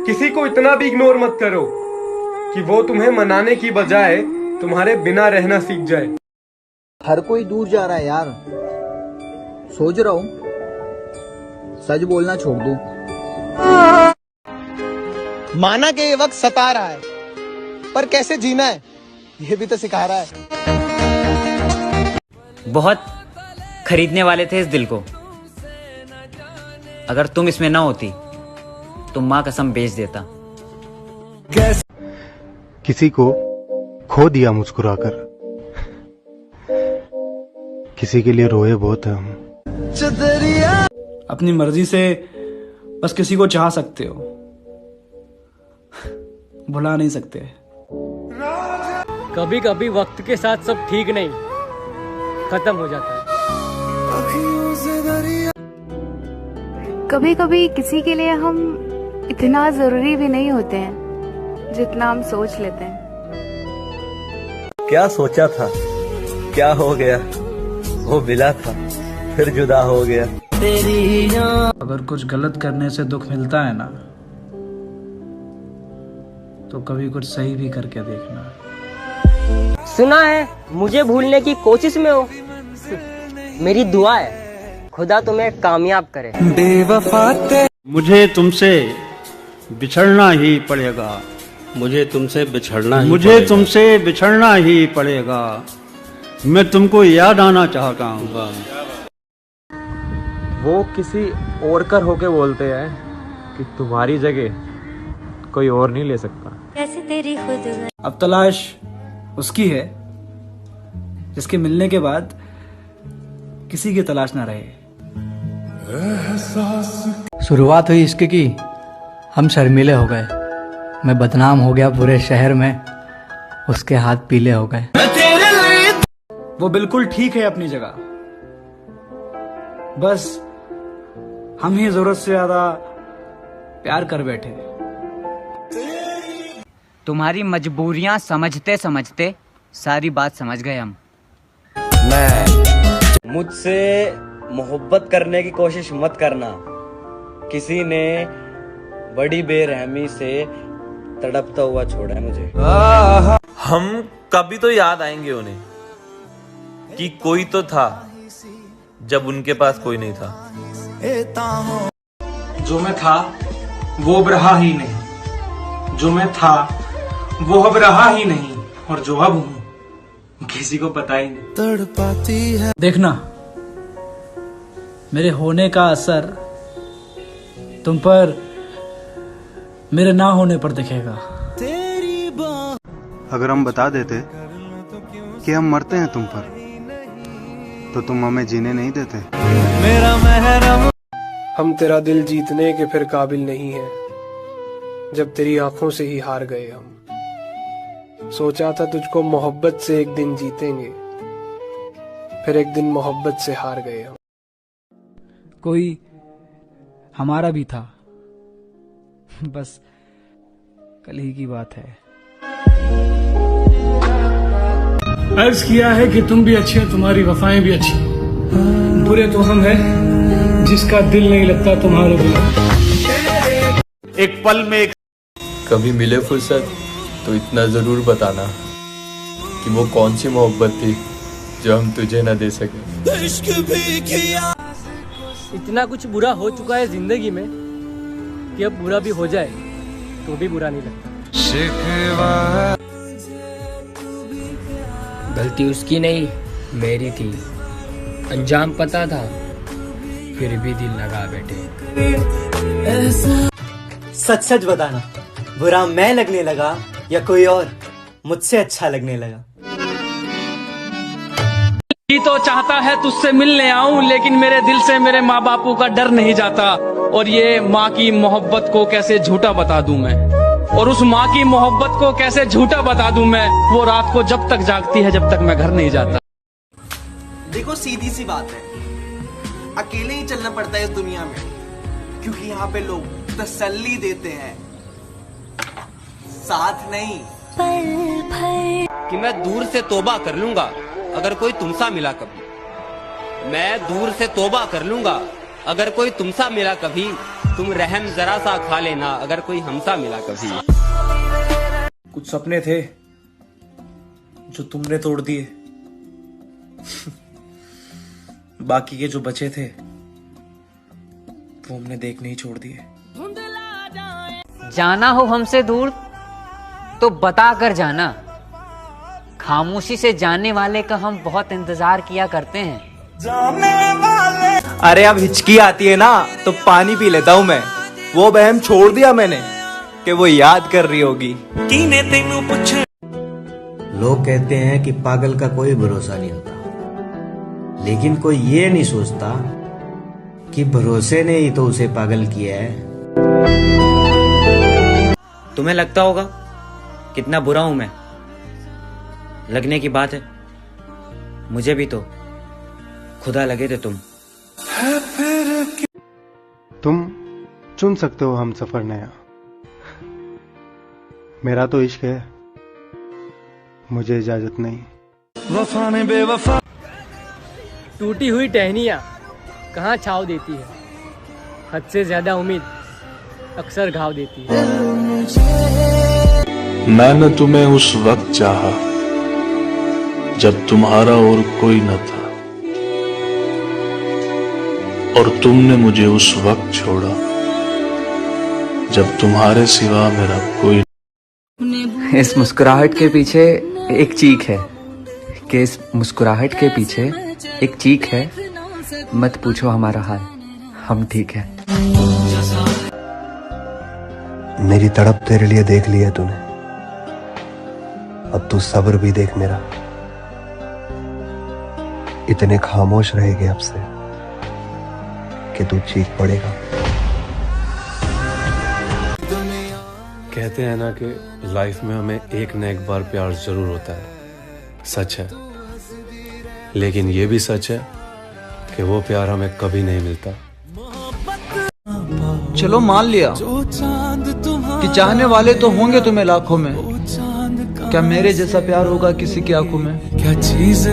किसी को इतना भी इग्नोर मत करो कि वो तुम्हें मनाने की बजाय तुम्हारे बिना रहना सीख जाए। हर कोई दूर जा रहा है यार, सोच रहा हूँ सच बोलना छोड़ दूं। माना कि ये वक्त सता रहा है, पर कैसे जीना है ये भी तो सिखा रहा है। बहुत खरीदने वाले थे इस दिल को, अगर तुम इसमें ना होती तो माँ कसम बेच देता। किसी को खो दिया मुस्कुराकर, किसी के लिए रोए बहुत है हम। अपनी मर्जी से बस किसी को चाह सकते हो, भुला नहीं सकते। कभी कभी वक्त के साथ सब ठीक नहीं खत्म हो जाता है। कभी कभी किसी के लिए हम इतना जरूरी भी नहीं होते हैं जितना हम सोच लेते हैं। क्या सोचा था, क्या हो गया, वो मिला था फिर जुदा हो गया। अगर कुछ गलत करने से दुख मिलता है ना, तो कभी कुछ सही भी करके देखना। सुना है मुझे भूलने की कोशिश में हो, मेरी दुआ है खुदा तुम्हें कामयाब करे। मुझे तुमसे बिछड़ना ही पड़ेगा, मुझे तुमसे बिछड़ना ही पड़ेगा। मैं तुमको याद आना चाहता हूँ। वो किसी और कर होके बोलते हैं कि तुम्हारी जगह कोई और नहीं ले सकता। अब तलाश उसकी है जिसके मिलने के बाद किसी की तलाश ना रहे। शुरुआत हुई इश्क की, हम शर्मीले हो गए। मैं बदनाम हो गया पूरे शहर में, उसके हाथ पीले हो गए। वो बिल्कुल ठीक है अपनी जगह, बस हम ही जरूरत से ज्यादा प्यार कर बैठे। तुम्हारी मजबूरियां समझते समझते सारी बात समझ गए हम। मुझसे मोहब्बत करने की कोशिश मत करना, किसी ने बड़ी बेरहमी से तड़पता हुआ छोड़ा है मुझे। हम कभी तो याद आएंगे उन्हें कि कोई तो था जब उनके पास कोई नहीं था। जो मैं था वो अब रहा ही नहीं, जो मैं था वो अब रहा ही नहीं, और जो अब हूँ किसी को पता ही नहीं। तड़पाती है। देखना मेरे होने का असर तुम पर मेरे ना होने पर दिखेगा। अगर हम बता देते कि हम मरते हैं तुम पर, तो तुम हमें जीने नहीं देते। हम तेरा दिल जीतने के फिर काबिल नहीं हैं, जब तेरी आंखों से ही हार गए हम। सोचा था तुझको मोहब्बत से एक दिन जीतेंगे, फिर एक दिन मोहब्बत से हार गए हम। कोई हमारा भी था, बस कल ही की बात है। अर्ज किया है कि तुम भी अच्छे, तुम्हारी वफाएं भी अच्छी, बुरे तो हम हैं जिसका दिल नहीं लगता तुम्हारे बिना। एक पल में कभी मिले फुर्सत तो इतना जरूर बताना कि वो कौन सी मोहब्बत थी जो हम तुझे न दे सके। इतना कुछ बुरा हो चुका है जिंदगी में कि अब बुरा भी हो जाए तो भी बुरा नहीं लगता। गलती उसकी नहीं मेरी थी, अंजाम पता था फिर भी दिल लगा बैठे। सच सच बताना, बुरा मैं लगने लगा या कोई और मुझसे अच्छा लगने लगा। तो चाहता है तुझसे मिलने आऊं, लेकिन मेरे दिल से मेरे माँ बापू का डर नहीं जाता। और ये माँ की मोहब्बत को कैसे झूठा बता दूं मैं, और उस माँ की मोहब्बत को कैसे झूठा बता दूं मैं, वो रात को जब तक जागती है जब तक मैं घर नहीं जाता। देखो सीधी सी बात है, अकेले ही चलना पड़ता है इस दुनिया में, क्योंकि यहाँ पे लोग तसल्ली देते हैं, साथ नहीं। कि मैं दूर से तौबा कर लूंगा अगर कोई तुमसा मिला कभी, मैं दूर से तौबा कर लूंगा अगर कोई तुमसा मिला कभी। तुम रहम जरा सा खा लेना अगर कोई हमसा मिला कभी। कुछ सपने थे जो तुमने तोड़ दिए, बाकी के जो बचे थे वो हमने देखने ही छोड़ दिए। जाना हो हमसे दूर तो बता कर जाना, खामोशी से जानने वाले का हम बहुत इंतजार किया करते हैं। अरे अब हिचकी आती है ना तो पानी पी लेता हूँ मैं। वो बहम छोड़ दिया मैंने कि वो याद कर रही होगी। लोग कहते हैं कि पागल का कोई भरोसा नहीं होता, लेकिन कोई ये नहीं सोचता कि भरोसे ने ही तो उसे पागल किया है। तुम्हें लगता होगा कितना बुरा हूं मैं, लगने की बात है, मुझे भी तो खुदा लगे थे तुम। तुम चुन सकते हो हम सफर नया, मेरा तो इश्क है, मुझे इजाजत नहीं। वफा में बेवफा। टूटी हुई टहनियाँ कहाँ छाव देती है, हद से ज्यादा उम्मीद अक्सर घाव देती है। मैंने तुम्हें उस वक्त चाहा जब तुम्हारा और कोई न था, और तुमने मुझे उस वक्त छोड़ा जब तुम्हारे सिवा मेरा कोई। इस मुस्कुराहट के पीछे एक चीख है, कि इस मुस्कुराहट के पीछे एक चीख है, मत पूछो हमारा हाल, हम ठीक है। मेरी तड़प तेरे लिए देख ली है तूने, अब तू सब्र भी देख मेरा। इतने खामोश रहेगे अब से कि तू चीख पड़ेगा। कहते हैं ना कि लाइफ में हमें एक न एक बार प्यार जरूर होता है, सच है, लेकिन ये भी सच है कि वो प्यार हमें कभी नहीं मिलता। चलो मान लिया कि चाहने वाले तो होंगे तुम्हें लाखों में, क्या मेरे जैसा प्यार होगा किसी की आंखों में? क्या चीज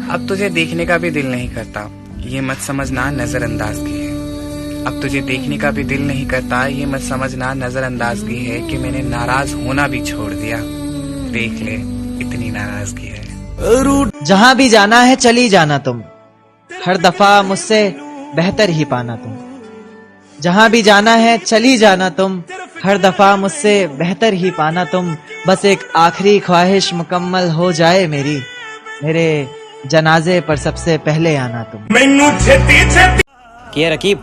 अब तुझे देखने का भी दिल नहीं करता, ये मत समझना नजरअंदाजगी है। अब तुझे देखने का भी दिल नहीं करता, ये मत समझना नजरअंदाजगी है कि मैंने नाराज होना भी छोड़ दिया। देख ले इतनी नाराजगी है। जहाँ भी जाना है चली जाना तुम, हर दफा मुझसे बेहतर ही पाना तुम। जहाँ भी जाना है चली जाना तुम, हर दफा मुझसे बेहतर ही पाना तुम। बस एक आखिरी ख्वाहिश मुकम्मल हो जाए मेरी, मेरे जनाजे पर सबसे पहले आना तुम। क्या रकीब,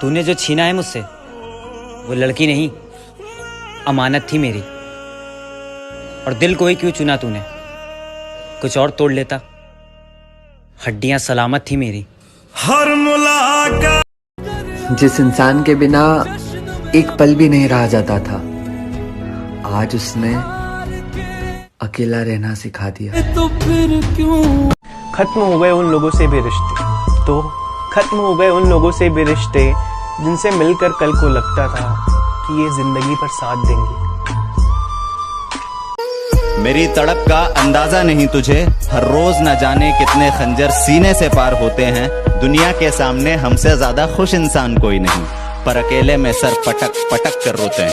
तूने जो छीना है मुझसे वो लड़की नहीं, अमानत थी मेरी। और दिल को ही क्यों चुना तूने, कुछ और तोड़ लेता, हड्डियां सलामत थी मेरी। हर मुलाकात जिस इंसान के बिना एक पल भी नहीं रहा जाता था, आज उसने अकेला रहना सिखा दिया। तो फिर क्यों खत्म हो गए उन लोगों से भी रिश्ते, तो खत्म हो गए उन लोगों से भी रिश्ते जिनसे मिलकर कल को लगता था कि ये जिंदगी पर साथ देंगे। मेरी तड़प का अंदाजा नहीं तुझे, हर रोज न जाने कितने खंजर सीने से पार होते हैं। दुनिया के सामने हमसे ज्यादा खुश इंसान कोई नहीं, पर अकेले में सर पटक पटक कर रोते हैं।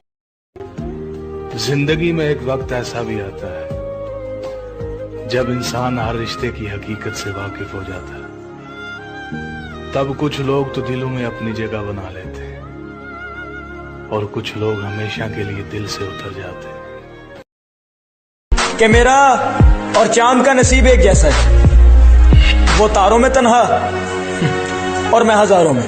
जिंदगी में एक वक्त ऐसा भी आता है जब इंसान हर रिश्ते की हकीकत से वाकिफ हो जाता है। तब कुछ लोग तो दिलों में अपनी जगह बना लेते हैं, और कुछ लोग हमेशा के लिए दिल से उतर जाते हैं। कि मेरा और चांद का नसीब एक जैसा है, वो तारों में तन्हा और मैं हजारों में।